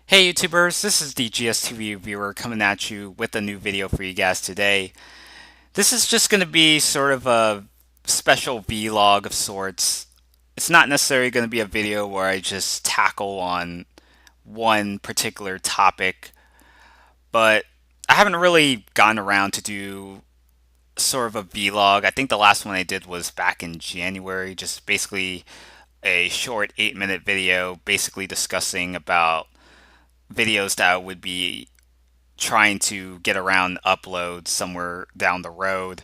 Hey YouTubers, this is the GSTV viewer coming at you with a new video for you guys today. This is just going to be sort of a special vlog of sorts. It's not necessarily going to be a video where I just tackle on one particular topic, but I haven't really gotten around to do sort of a vlog. I think the last one I did was back in January, just basically a short 8-minute video basically discussing about videos that I would be trying to get around upload somewhere down the road.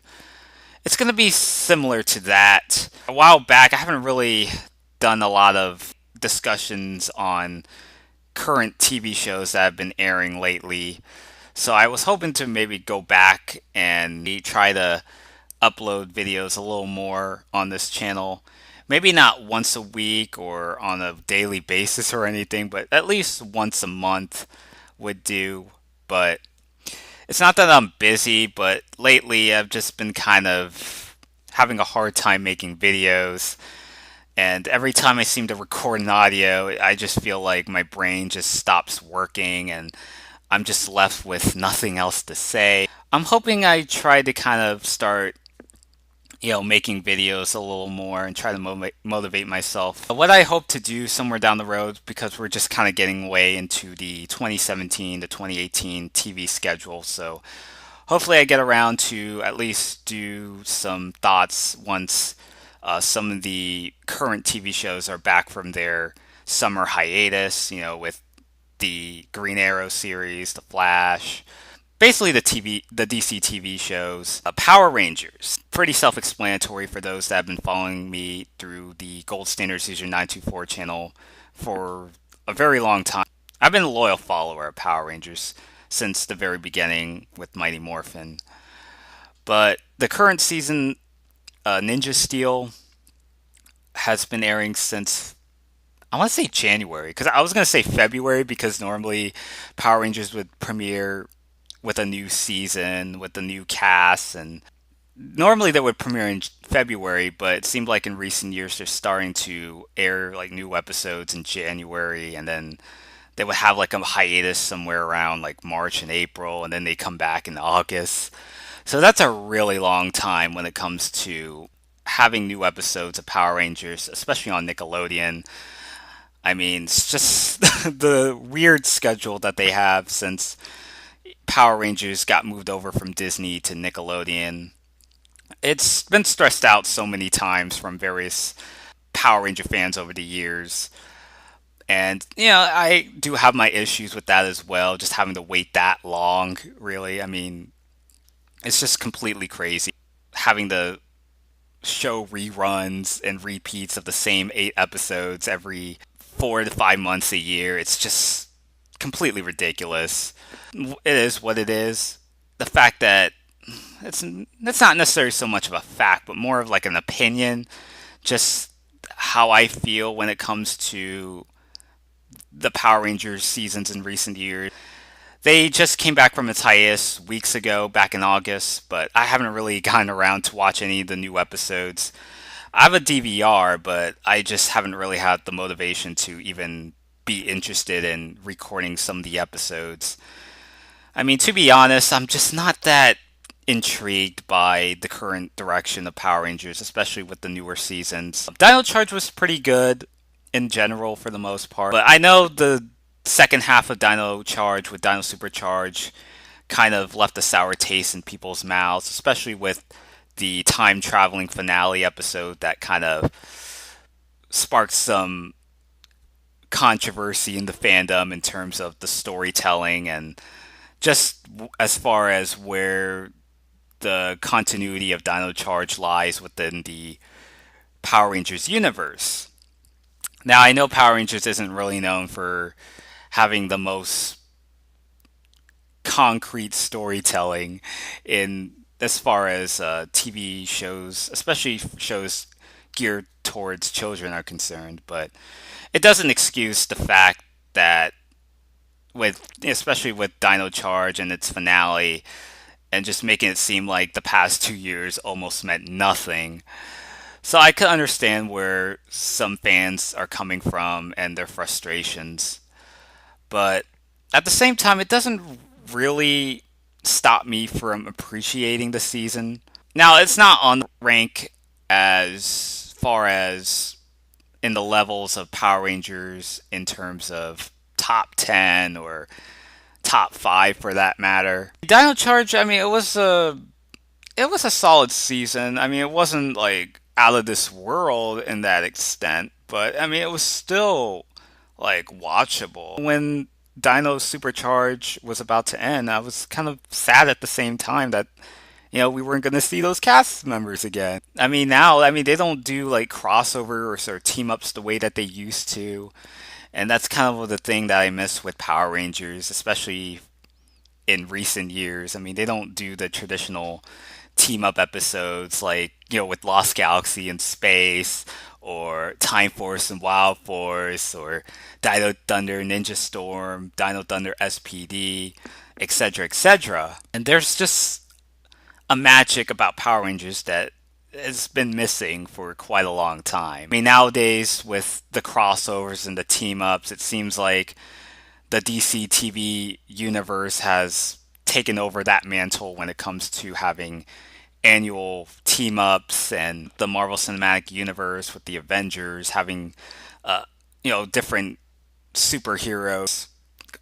It's going to be similar to that. A while back, I haven't really done a lot of discussions on current TV shows that have been airing lately. So I was hoping to maybe go back and try to upload videos a little more on this channel. Maybe not once a week or on a daily basis or anything, but at least once a month would do. But it's not that I'm busy, but lately I've just been kind of having a hard time making videos. And every time I seem to record an audio, I just feel like my brain just stops working and I'm just left with nothing else to say. I'm hoping I try to kind of start making videos a little more and try to motivate myself. What I hope to do somewhere down the road, because we're just kind of getting way into the 2017 to 2018 TV schedule, so hopefully I get around to at least do some thoughts once some of the current TV shows are back from their summer hiatus, with the Green Arrow series, The Flash, basically the DC TV shows. Power Rangers, pretty self-explanatory for those that have been following me through the Gold Standard Season 924 channel for a very long time. I've been a loyal follower of Power Rangers since the very beginning with Mighty Morphin. But the current season, Ninja Steel, has been airing since I want to say January, because I was going to say February because normally Power Rangers would premiere with a new season, with a new cast, and normally they would premiere in February, but it seemed like in recent years they're starting to air like new episodes in January, and then they would have like a hiatus somewhere around like March and April, and then they come back in August. So that's a really long time when it comes to having new episodes of Power Rangers, especially on Nickelodeon. I mean, it's just the weird schedule that they have since Power Rangers got moved over from Disney to Nickelodeon. It's been stressed out so many times from various Power Ranger fans over the years. And, I do have my issues with that as well, just having to wait that long, really. I mean, it's just completely crazy. Having to show reruns and repeats of the same 8 episodes every 4 to 5 months a year. It's just completely ridiculous. It is what it is. The fact that it's not necessarily so much of a fact, but more of like an opinion, just how I feel when it comes to the Power Rangers seasons in recent years. They just came back from its hiatus weeks ago, back in August, but I haven't really gotten around to watch any of the new episodes. I have a DVR, but I just haven't really had the motivation to even be interested in recording some of the episodes. I mean, to be honest, I'm just not that intrigued by the current direction of Power Rangers, especially with the newer seasons. Dino Charge was pretty good in general for the most part, but I know the second half of Dino Charge with Dino Supercharge kind of left a sour taste in people's mouths, especially with the time traveling finale episode that kind of sparked some controversy in the fandom in terms of the storytelling and just as far as where the continuity of Dino Charge lies within the Power Rangers universe. Now, I know Power Rangers isn't really known for having the most concrete storytelling in as far as TV shows, especially shows geared towards children are concerned, but it doesn't excuse the fact that especially with Dino Charge and its finale and just making it seem like the past 2 years almost meant nothing. So I could understand where some fans are coming from and their frustrations. But At the same time, it doesn't really stop me from appreciating the season. Now, it's not on rank as far as in the levels of Power Rangers in terms of top 10 or top 5 for that matter. Dino Charge, I mean, it was a solid season. I mean, it wasn't like out of this world in that extent, but I mean, it was still like watchable. When Dino Supercharge was about to end, I was kind of sad at the same time that we weren't going to see those cast members again. I mean, now, I mean, they don't do like crossover or sort of team ups the way that they used to. And that's kind of the thing that I miss with Power Rangers, especially in recent years. I mean, they don't do the traditional team up episodes like, with Lost Galaxy in space or Time Force and Wild Force or Dino Thunder Ninja Storm, Dino Thunder SPD, etc., etc. And there's just a magic about Power Rangers that has been missing for quite a long time. I mean, nowadays with the crossovers and the team ups, it seems like the DC TV universe has taken over that mantle when it comes to having annual team ups, and the Marvel Cinematic Universe with the Avengers having different superheroes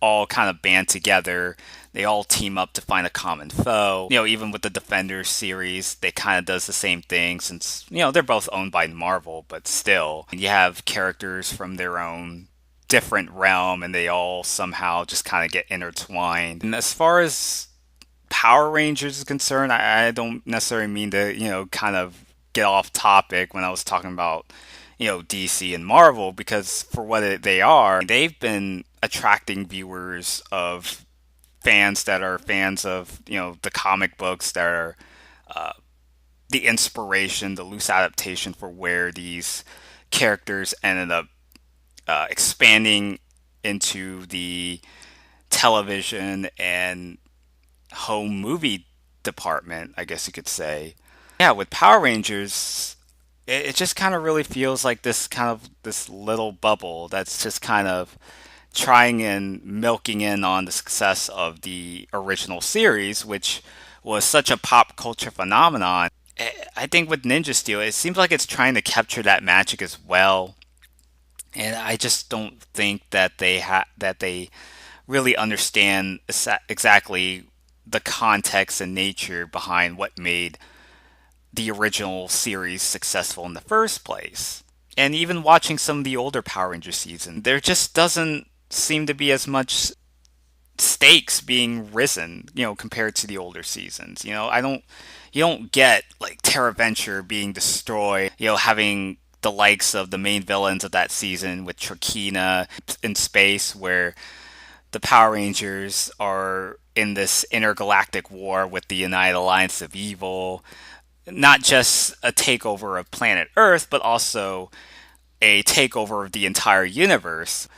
all kind of band together. They all team up to find a common foe. Even with the Defenders series, they kind of does the same thing since, they're both owned by Marvel, but still, you have characters from their own different realm and they all somehow just kind of get intertwined. And as far as Power Rangers is concerned, I don't necessarily mean to, kind of get off topic when I was talking about, DC and Marvel, because for what they are, they've been attracting viewers of fans that are fans of, the comic books that are the inspiration, the loose adaptation for where these characters ended up expanding into the television and home movie department, I guess you could say. Yeah, with Power Rangers, it just kind of really feels like this little bubble that's just kind of trying and milking in on the success of the original series, which was such a pop culture phenomenon. I think with Ninja Steel, it seems like it's trying to capture that magic as well. And I just don't think that they really understand exactly the context and nature behind what made the original series successful in the first place. And even watching some of the older Power Ranger seasons, there just doesn't seem to be as much stakes being risen, compared to the older seasons. You don't get like Terra Venture being destroyed, having the likes of the main villains of that season with Trakina in space, where the Power Rangers are in this intergalactic war with the United Alliance of Evil. Not just a takeover of planet Earth, but also a takeover of the entire universe.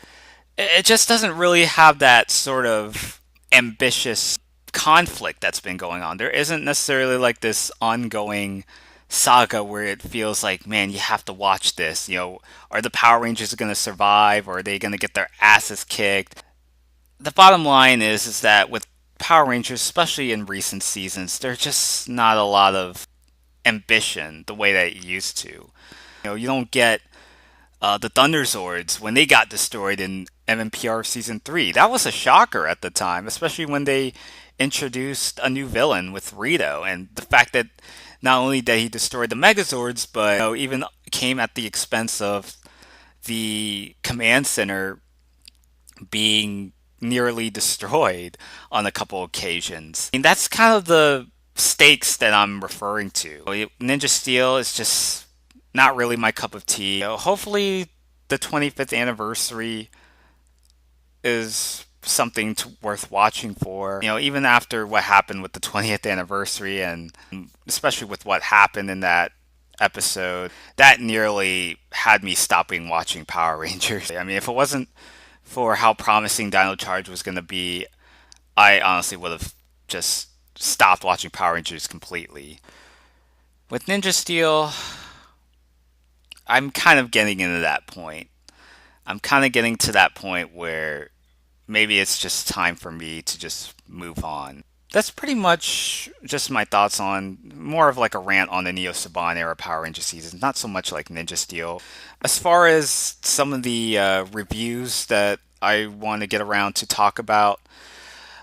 It just doesn't really have that sort of ambitious conflict that's been going on. There isn't necessarily like this ongoing saga where it feels like, man, you have to watch this. Are the Power Rangers going to survive, or are they going to get their asses kicked? The bottom line is that with Power Rangers, especially in recent seasons, there's just not a lot of ambition the way that it used to. You don't get the Thunderzords when they got destroyed in MMPR Season 3. That was a shocker at the time, especially when they introduced a new villain with Rito. And the fact that not only did he destroy the Megazords, but even came at the expense of the command center being nearly destroyed on a couple occasions. I mean, that's kind of the stakes that I'm referring to. Ninja Steel is just not really my cup of tea. Hopefully, the 25th anniversary is something worth watching for. Even after what happened with the 20th anniversary, and especially with what happened in that episode, that nearly had me stopping watching Power Rangers. I mean, if it wasn't for how promising Dino Charge was going to be, I honestly would have just stopped watching Power Rangers completely. With Ninja Steel, I'm kind of getting into that point. I'm kind of getting to that point where maybe it's just time for me to just move on. That's pretty much just my thoughts on more of like a rant on the Neo Saban era Power Ranger seasons, not so much like Ninja Steel. As far as some of the reviews that I want to get around to talk about,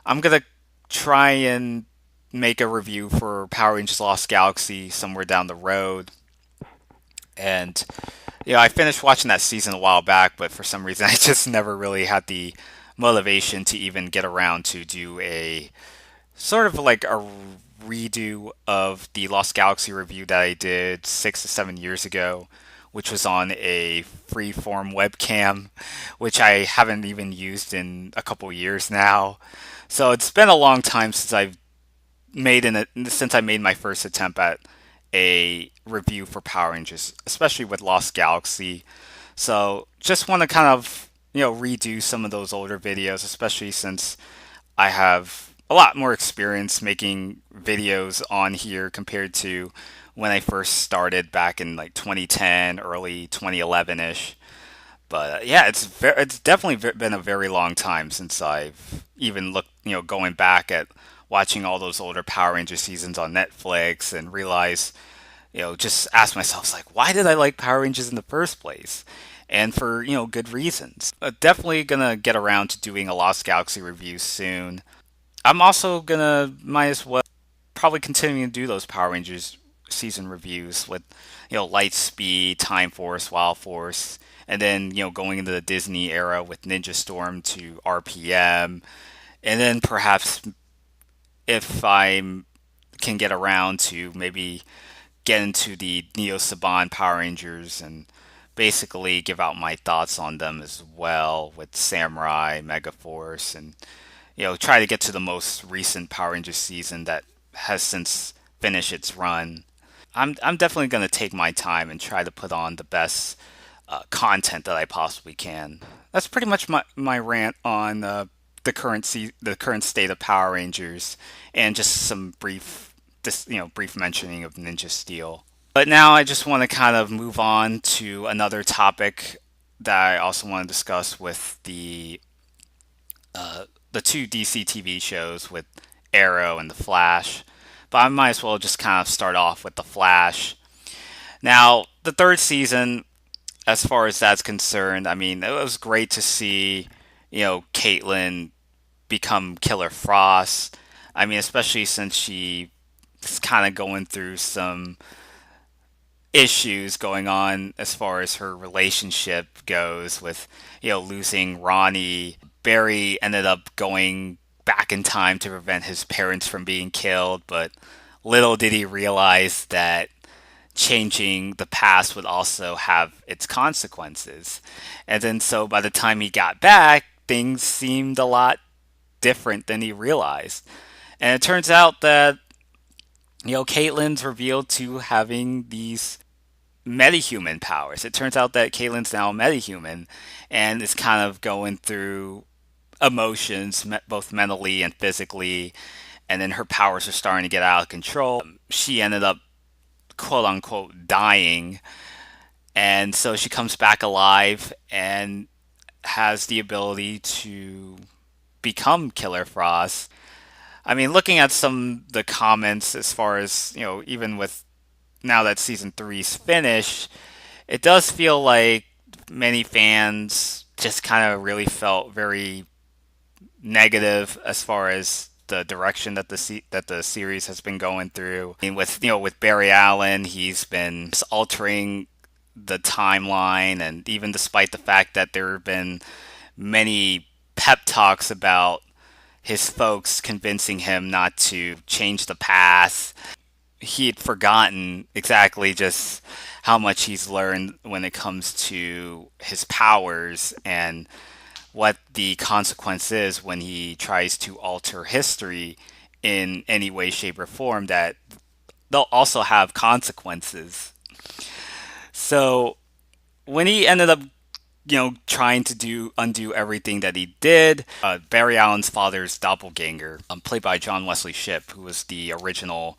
I'm gonna try and make a review for Power Rangers Lost Galaxy somewhere down the road. And I finished watching that season a while back, but for some reason I just never really had the motivation to even get around to do a sort of like a redo of the Lost Galaxy review that I did 6 to 7 years ago, which was on a freeform webcam, which I haven't even used in a couple years now. So it's been a long time since I made my first attempt at a review for Power Rangers, especially with Lost Galaxy. So just want to kind of redo some of those older videos, especially since I have a lot more experience making videos on here compared to when I first started back in like 2010, early 2011 ish. But yeah, it's definitely been a very long time since I've even looked, going back at watching all those older Power Ranger seasons on Netflix and realize, just ask myself like, why did I like Power Rangers in the first place? And for good reasons. Definitely gonna get around to doing a Lost Galaxy review soon. I'm also gonna might as well probably continuing to do those Power Rangers season reviews with Lightspeed, Time Force, Wild Force, and then going into the Disney era with Ninja Storm to RPM, and then perhaps if I can get around to maybe get into the Neo Saban Power Rangers and basically give out my thoughts on them as well with Samurai, Megaforce, and try to get to the most recent Power Rangers season that has since finished its run. I'm definitely going to take my time and try to put on the best content that I possibly can. That's pretty much my rant on the current state of Power Rangers and just some brief mentioning of Ninja Steel. But now I just want to kind of move on to another topic that I also want to discuss with the two DC TV shows with Arrow and The Flash. But I might as well just kind of start off with The Flash. Now, the third season, as far as that's concerned, I mean, it was great to see, Caitlyn become Killer Frost. I mean, especially since she is kind of going through some issues going on as far as her relationship goes with, losing Ronnie. Barry ended up going back in time to prevent his parents from being killed, but little did he realize that changing the past would also have its consequences. And then so by the time he got back, things seemed a lot different than he realized. And it turns out that, Caitlyn's revealed to having these metahuman powers. It turns out that Caitlyn's now a metahuman and is kind of going through emotions, both mentally and physically. And then her powers are starting to get out of control. She ended up, quote unquote, dying. And so she comes back alive and has the ability to become Killer Frost. I mean, looking at some of the comments as far as, even with now that season three's finished, it does feel like many fans just kind of really felt very negative as far as the direction that the series has been going through. I mean, with Barry Allen, he's been just altering the timeline, and even despite the fact that there have been many pep talks about his folks convincing him not to change the past, he had forgotten exactly just how much he's learned when it comes to his powers and what the consequence is when he tries to alter history in any way, shape, or form, that they'll also have consequences. So when he ended up, trying to undo everything that he did, Barry Allen's father's doppelganger, played by John Wesley Shipp, who was the original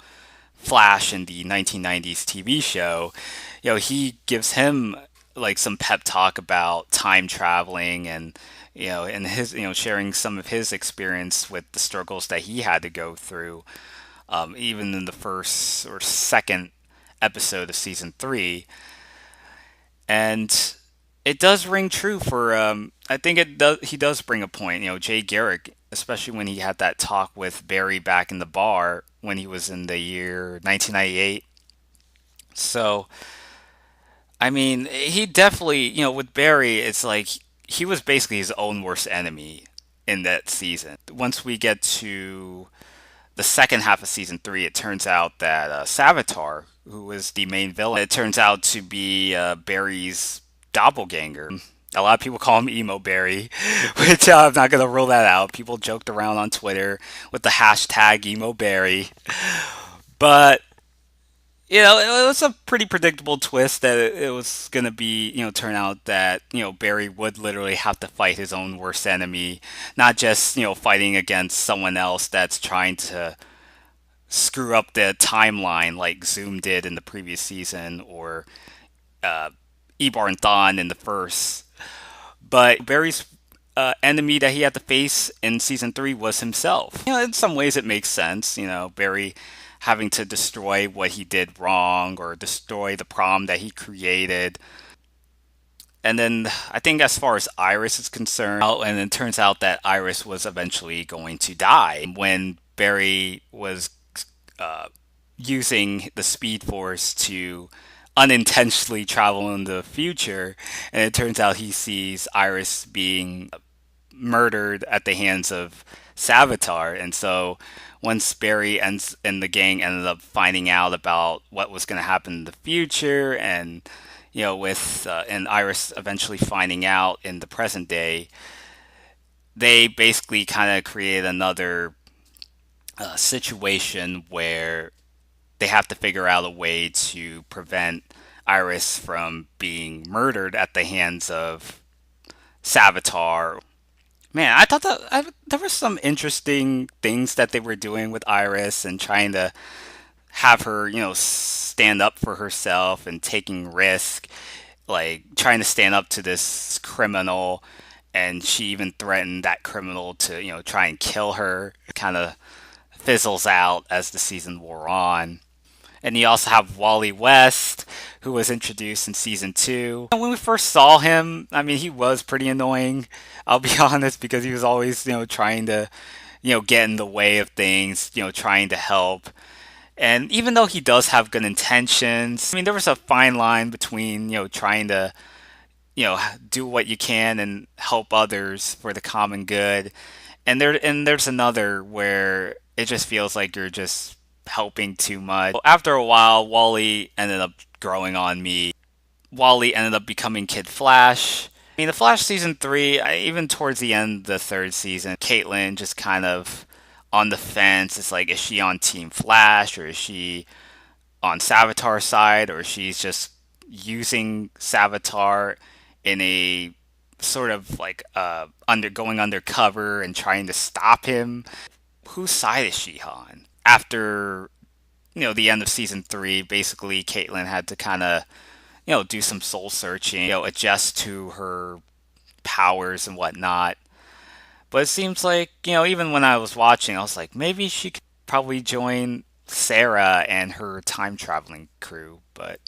Flash in the 1990s TV show, he gives him like some pep talk about time traveling and and his, sharing some of his experience with the struggles that he had to go through, even in the first or second episode of season three. And it does ring true for, I think it does, he does bring a point, Jay Garrick, especially when he had that talk with Barry back in the bar when he was in the year 1998. So, I mean, he definitely, with Barry, it's like he was basically his own worst enemy in that season. Once we get to the second half of season three, it turns out that Savitar, who was the main villain, it turns out to be Barry's doppelganger. A lot of people call him Emo Barry, which I'm not going to rule that out. People joked around on Twitter with the hashtag Emo Barry. But it was a pretty predictable twist that it was going to be, turn out that, Barry would literally have to fight his own worst enemy, not just, fighting against someone else that's trying to screw up the timeline like Zoom did in the previous season or uh, Ebar and Thawne in the first. But Barry's enemy that he had to face in season three was himself. In some ways it makes sense. Barry having to destroy what he did wrong or destroy the problem that he created. And then I think as far as Iris is concerned, and it turns out that Iris was eventually going to die when Barry was uh, using the Speed Force to unintentionally travel in the future, and it turns out he sees Iris being murdered at the hands of Savitar, and so once Barry ends and the gang ended up finding out about what was going to happen in the future, and with and Iris eventually finding out in the present day, they basically kind of created another situation where they have to figure out a way to prevent Iris from being murdered at the hands of Savitar. Man, I thought that there were some interesting things that they were doing with Iris and trying to have her, stand up for herself and taking risk, like trying to stand up to this criminal. And she even threatened that criminal to, try and kill her. It kind of fizzles out as the season wore on. And you also have Wally West, who was introduced in season two. When we first saw him, I mean, he was pretty annoying. I'll be honest, because he was always, trying to, get in the way of things, trying to help. And even though he does have good intentions, I mean, there was a fine line between, trying to, do what you can and help others for the common good. And there's another where it just feels like you're just helping too much. After a while, Wally ended up growing on me. Wally ended up becoming Kid Flash. I mean, the Flash season three, even towards the end of the third season, Caitlin just kind of on the fence. It's like, is she on Team Flash or is she on Savitar's side, or she's just using Savitar in a sort of like going undercover and trying to stop him? Whose side is she on? After the end of season three, basically Caitlin had to kind of do some soul searching, adjust to her powers and whatnot. But it seems like even when I was watching, I was like, maybe she could probably join Sarah and her time traveling crew. But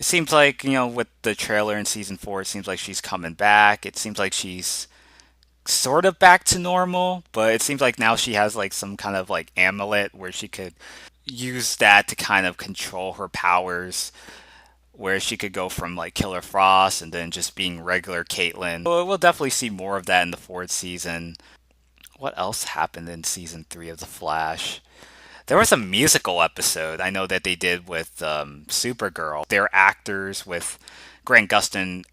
it seems like with the trailer in season four, it seems like she's coming back. It seems like she's sort of back to normal, but it seems like now she has like some kind of like amulet where she could use that to kind of control her powers, where she could go from like Killer Frost and then just being regular Caitlyn. So we'll definitely see more of that in the fourth season. What else happened in season three of The Flash? There was a musical episode I know that they did with Supergirl. They're actors, with Grant Gustin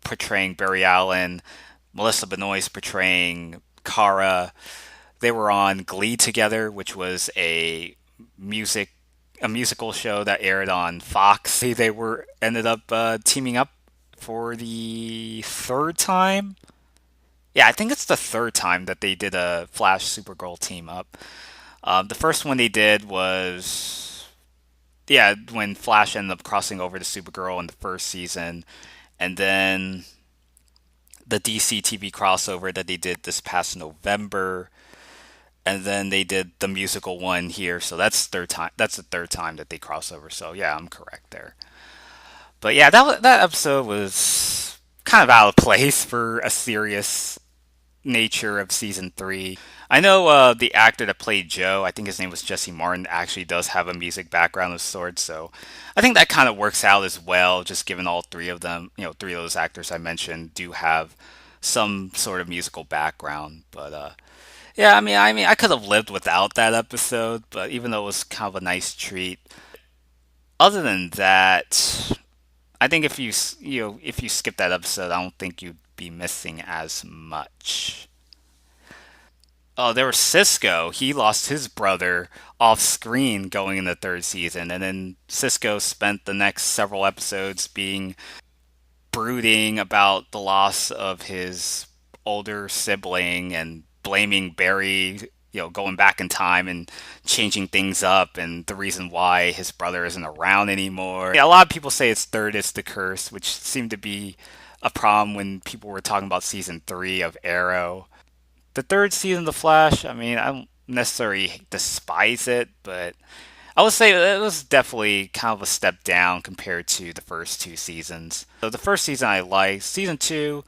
portraying Barry Allen, Melissa Benoist portraying Kara. They were on Glee together, which was a musical show that aired on Fox. They were ended up teaming up for the third time. Yeah, I think it's the third time that they did a Flash Supergirl team up. The first one they did was, yeah, when Flash ended up crossing over to Supergirl in the first season, and then the DC TV crossover that they did this past November, and then they did the musical one here. So that's third time. That's the third time that they cross over. So yeah, I'm correct there. But yeah, that episode was kind of out of place for a serious nature of season three. I know the actor that played Joe, I think his name was Jesse Martin, actually does have a music background of sorts. So I think that kind of works out as well, just given all three of them, three of those actors I mentioned do have some sort of musical background. But yeah, I mean, I could have lived without that episode, but even though it was kind of a nice treat, other than that, I think if you skip that episode, I don't think you'd be missing as much. Oh, there was Cisco. He lost his brother off screen going in the third season, and then Cisco spent the next several episodes being brooding about the loss of his older sibling and blaming Barry, going back in time and changing things up and the reason why his brother isn't around anymore. Yeah, a lot of people say it's third is the curse, which seemed to be a problem when people were talking about season three of Arrow. The third season of The Flash, I mean, I don't necessarily despise it, but I would say it was definitely kind of a step down compared to the first two seasons. So the first season I liked. Season two,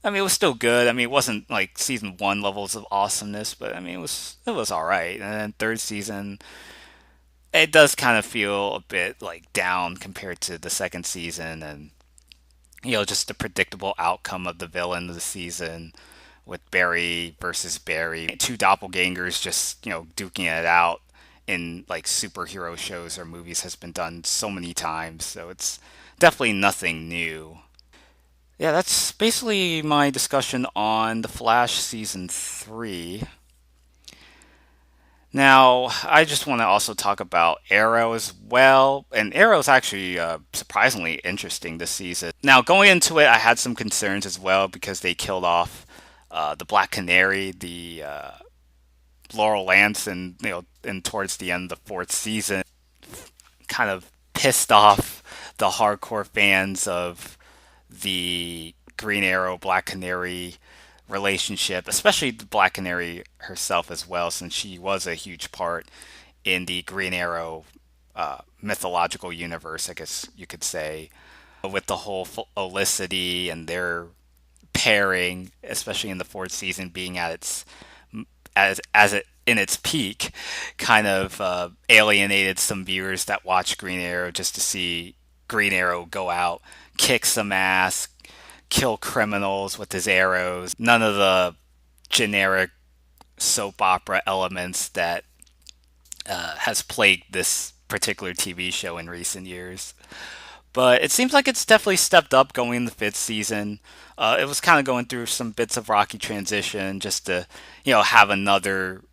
I mean, it was still good. I mean, it wasn't like season one levels of awesomeness, but I mean, it was all right. And then third season, it does kind of feel a bit like down compared to the second season, and just the predictable outcome of the villain of the season with Barry versus Barry, two doppelgangers just duking it out in like superhero shows or movies has been done so many times, so it's definitely nothing new. Yeah, that's basically my discussion on The Flash season 3. Now, I just want to also talk about Arrow as well. And Arrow is actually surprisingly interesting this season. Now, going into it, I had some concerns as well because they killed off the Black Canary, the Laurel Lance, and towards the end of the fourth season, kind of pissed off the hardcore fans of the Green Arrow Black Canary relationship, especially the Black Canary herself as well, since she was a huge part in the Green Arrow mythological universe, I guess you could say, with the whole Felicity and their pairing, especially in the fourth season, being at its as it in its peak, kind of alienated some viewers that watch Green Arrow just to see Green Arrow go out, kick some ass, kill criminals with his arrows. None of the generic soap opera elements that has plagued this particular TV show in recent years. But it seems like it's definitely stepped up going in the fifth season. It was kind of going through some bits of rocky transition just to, have another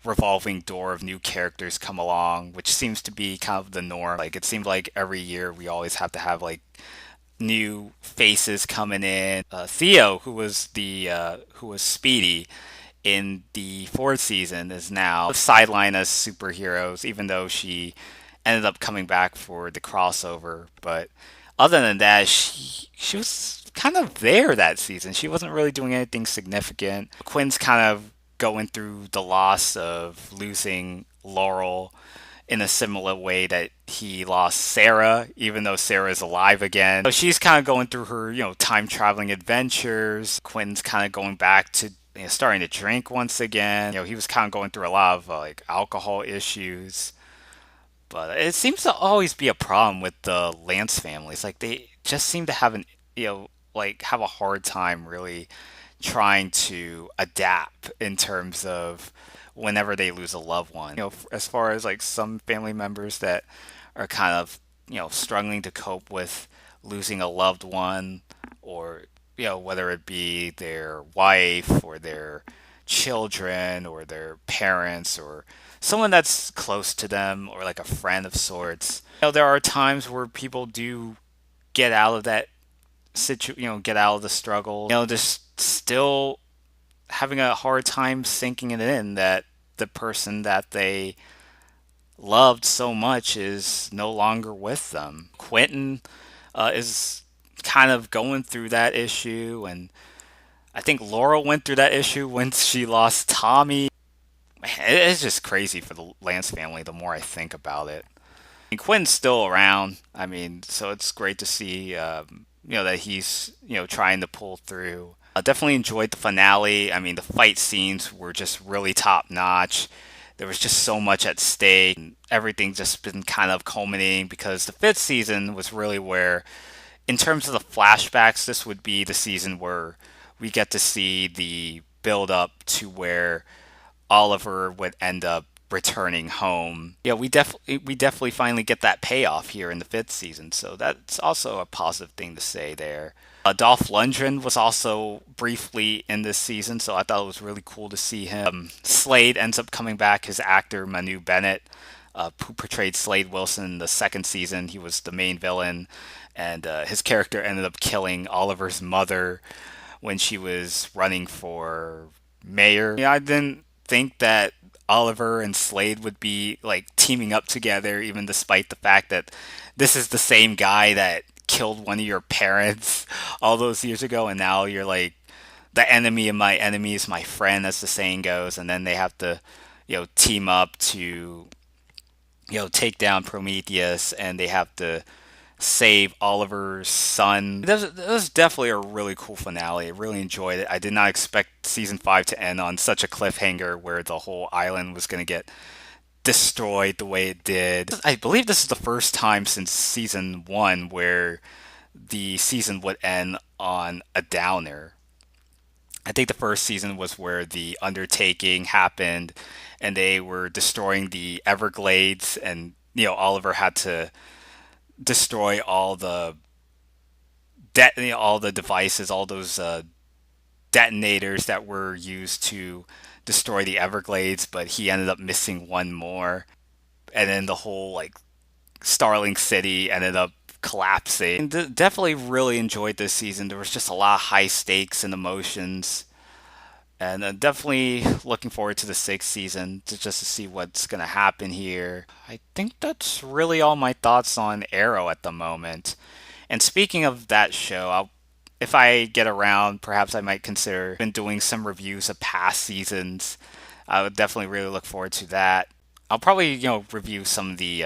revolving door of new characters come along, which seems to be kind of the norm. Like it seems like every year we always have to have like new faces coming in. Theo, who was Speedy in the fourth season, is now sidelined as superheroes, even though she ended up coming back for the crossover. But other than that, she was kind of there that season. She wasn't really doing anything significant. Quinn's kind of going through the loss of losing Laurel in a similar way that he lost Sarah, even though Sarah is alive again. So she's kind of going through her, time traveling adventures. Quinn's kind of going back to starting to drink once again. He was kind of going through a lot of like alcohol issues. But it seems to always be a problem with the Lance families. Like they just seem to have like have a hard time really trying to adapt in terms of whenever they lose a loved one. As far as like some family members that are kind of, struggling to cope with losing a loved one, or, whether it be their wife or their children or their parents or someone that's close to them or like a friend of sorts. There are times where people do get out of that get out of the struggle. Just still having a hard time sinking it in that the person that they loved so much is no longer with them. Quentin is kind of going through that issue, and I think Laurel went through that issue when she lost Tommy. It's just crazy for the Lance family the more I think about it. And Quinn's still around. I mean, so it's great to see, that he's, trying to pull through. I definitely enjoyed the finale. I mean, the fight scenes were just really top notch. There was just so much at stake. Everything just been kind of culminating because the fifth season was really where, in terms of the flashbacks, this would be the season where we get to see the build up to where Oliver would end up returning home. Yeah, we definitely finally get that payoff here in the fifth season, so that's also a positive thing to say there. Dolph Lundgren was also briefly in this season, so I thought it was really cool to see him. Slade ends up coming back. His actor Manu Bennett, who portrayed Slade Wilson in the second season, he was the main villain, and his character ended up killing Oliver's mother when she was running for mayor. Yeah, I didn't think that Oliver and Slade would be like teaming up together, even despite the fact that this is the same guy that killed one of your parents all those years ago, and now you're like the enemy of my enemy is my friend, as the saying goes, and then they have to, team up to, take down Prometheus, and they have to save Oliver's son. That was definitely a really cool finale. I really enjoyed it. I did not expect season 5 to end on such a cliffhanger where the whole island was going to get destroyed the way it did. I believe this is the first time since season 1 where the season would end on a downer. I think the first season was where the undertaking happened and they were destroying the Everglades, and Oliver had to destroy all the devices, all those detonators that were used to destroy the Everglades, but he ended up missing one more, and then the whole like Starling City ended up collapsing. Definitely really enjoyed this season. There was just a lot of high stakes and emotions. And definitely looking forward to the sixth season just to see what's going to happen here. I think that's really all my thoughts on Arrow at the moment. And speaking of that show, if I get around, perhaps I might consider been doing some reviews of past seasons. I would definitely really look forward to that. I'll probably review some of the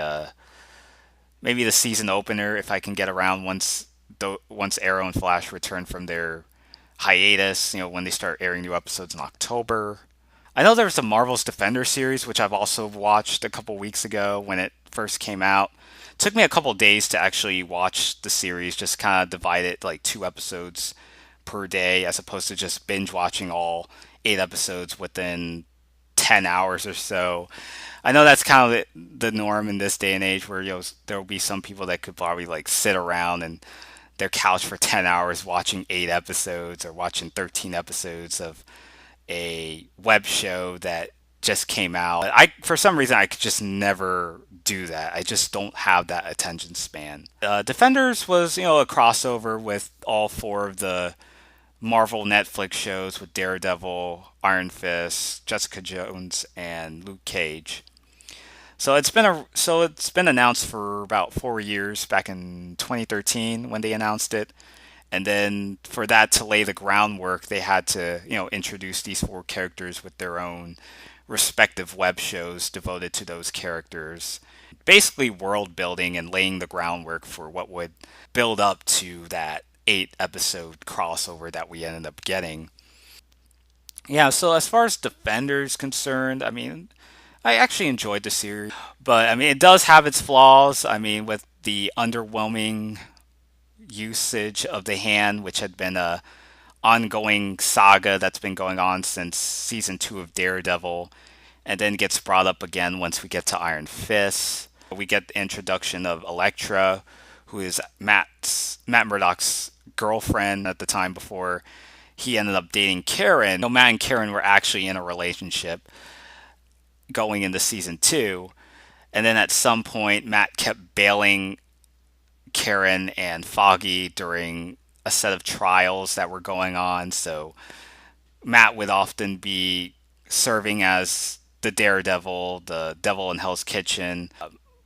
maybe the season opener if I can get around once Arrow and Flash return from their hiatus, when they start airing new episodes in October. I know there's a Marvel's Defender series, which I've also watched a couple weeks ago when it first came out. It took me a couple days to actually watch the series, just kind of divide it like 2 episodes per day, as opposed to just binge watching all 8 episodes within 10 hours or so. I know that's kind of the norm in this day and age where there will be some people that could probably like sit around and their couch for 10 hours watching 8 episodes or watching 13 episodes of a web show that just came out. For some reason, I could just never do that. I just don't have that attention span. Defenders was, a crossover with all 4 of the Marvel Netflix shows with Daredevil, Iron Fist, Jessica Jones, and Luke Cage. So it's been announced for about 4 years, back in 2013 when they announced it, and then for that to lay the groundwork, they had to introduce these 4 characters with their own respective web shows devoted to those characters. Basically, world building and laying the groundwork for what would build up to that 8 episode crossover that we ended up getting. Yeah, so as far as Defenders concerned, I mean, I actually enjoyed the series, but I mean, it does have its flaws. I mean, with the underwhelming usage of the hand, which had been a ongoing saga that's been going on since season 2 of Daredevil, and then gets brought up again once we get to Iron Fist. We get the introduction of Elektra, who is Matt Murdock's girlfriend at the time before he ended up dating Karen. No, Matt and Karen were actually in a relationship going into season 2, and then at some point Matt kept bailing Karen and Foggy during a set of trials that were going on. So Matt would often be serving as the Daredevil, the Devil in Hell's Kitchen,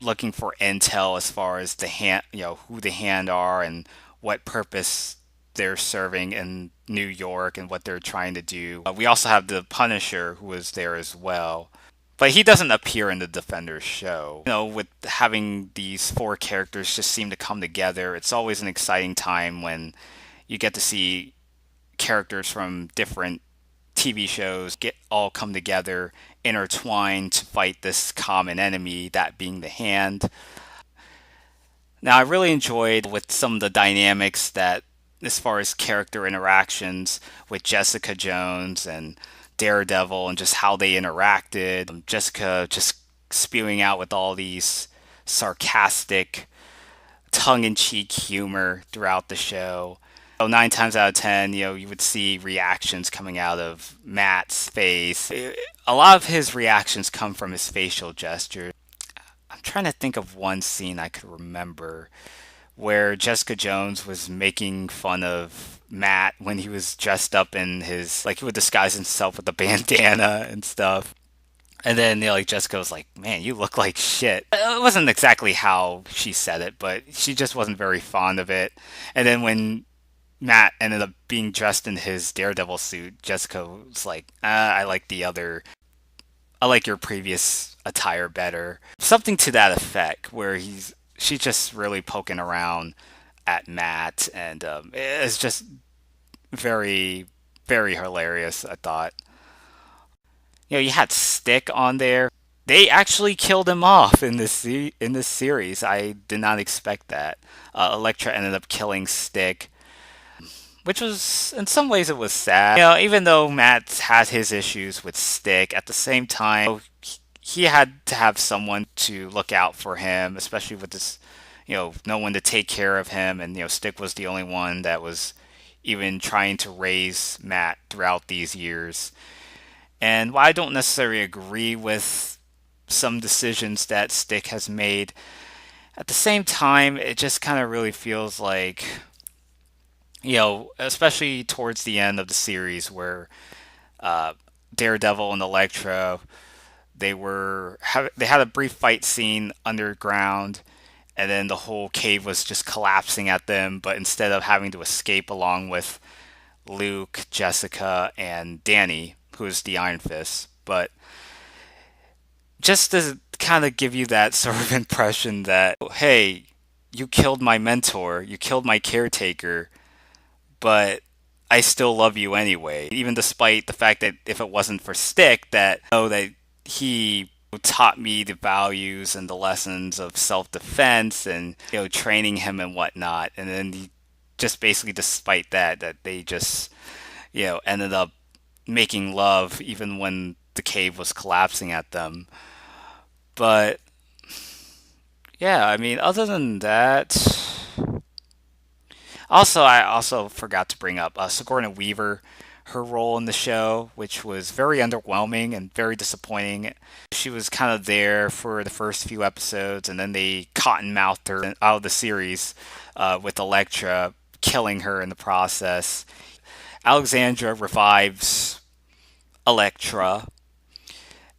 looking for intel as far as the hand, who the hand are and what purpose they're serving in New York and what they're trying to do. We also have the Punisher who was there as well. But he doesn't appear in the Defenders show. With having these four characters just seem to come together, it's always an exciting time when you get to see characters from different TV shows get all come together, intertwined to fight this common enemy, that being the Hand. Now, I really enjoyed with some of the dynamics that, as far as character interactions with Jessica Jones and Daredevil and just how they interacted. Jessica just spewing out with all these sarcastic, tongue in cheek humor throughout the show. So 9 times out of 10, you would see reactions coming out of Matt's face. A lot of his reactions come from his facial gestures. I'm trying to think of one scene I could remember where Jessica Jones was making fun of Matt when he was dressed up in his, like, he would disguise himself with a bandana and stuff. And then, Jessica was like, man, you look like shit. It wasn't exactly how she said it, but she just wasn't very fond of it. And then when Matt ended up being dressed in his Daredevil suit, Jessica was like, I like your previous attire better. Something to that effect, where she's just really poking around at Matt, and it's just very, very hilarious, I thought. You had Stick on there. They actually killed him off in this series. I did not expect that. Elektra ended up killing Stick, which was, in some ways, it was sad. Even though Matt had his issues with Stick, at the same time, he had to have someone to look out for him, especially with this, no one to take care of him. And, Stick was the only one that was even trying to raise Matt throughout these years. And while I don't necessarily agree with some decisions that Stick has made, at the same time, it just kind of really feels like, especially towards the end of the series where Daredevil and Elektra, they had a brief fight scene underground, and then the whole cave was just collapsing at them. But instead of having to escape along with Luke, Jessica, and Danny, who's the Iron Fist, but just to kind of give you that sort of impression that, hey, you killed my mentor, you killed my caretaker, but I still love you anyway. Even despite the fact that if it wasn't for Stick, that he taught me the values and the lessons of self-defense and training him and whatnot. And then just basically, despite that they just ended up making love even when the cave was collapsing at them. But yeah, I mean, other than that, I also forgot to bring up Sigourney Weaver, her role in the show, which was very underwhelming and very disappointing. She was kind of there for the first few episodes, and then they cottonmouthed her out of the series with Elektra, killing her in the process. Alexandra revives Elektra,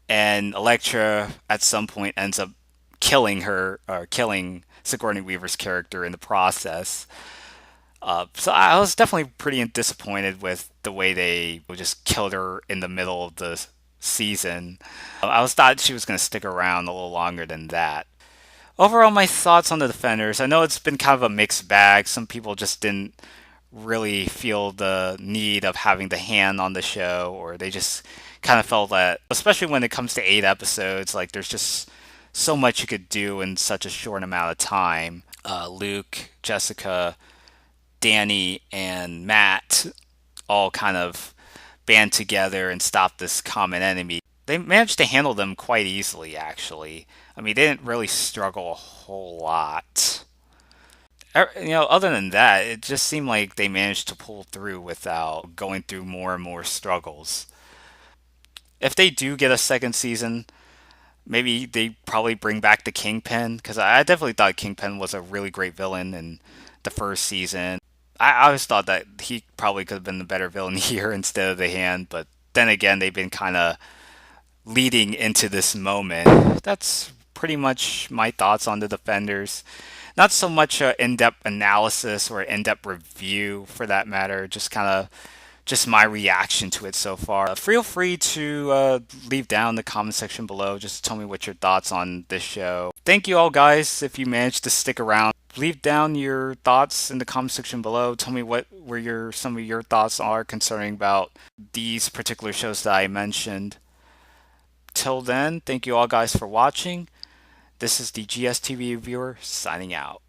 and Elektra at some point ends up killing her, or killing Sigourney Weaver's character in the process. So I was definitely pretty disappointed with the way they just killed her in the middle of the season. I thought she was going to stick around a little longer than that. Overall, my thoughts on the Defenders. I know it's been kind of a mixed bag. Some people just didn't really feel the need of having the Hand on the show, or they just kind of felt that, especially when it comes to 8 episodes, like there's just so much you could do in such a short amount of time. Luke, Jessica, Danny, and Matt all kind of band together and stop this common enemy. They managed to handle them quite easily, actually. I mean, they didn't really struggle a whole lot. Other than that, it just seemed like they managed to pull through without going through more and more struggles. If they do get a second season, maybe they probably bring back the Kingpin, because I definitely thought Kingpin was a really great villain in the first season. I always thought that he probably could have been the better villain here instead of the Hand, but then again, they've been kind of leading into this moment. That's pretty much my thoughts on the Defenders. not so much an in-depth analysis or in-depth review for that matter, just kind of just my reaction to it so far. Feel free to leave down in the comment section below. Just tell me what your thoughts on this show. Thank you all, guys. If you managed to stick around, leave down your thoughts in the comment section below. Tell me what where your some of your thoughts are concerning about these particular shows that I mentioned. Till then, thank you all guys for watching. This is the GSTV viewer signing out.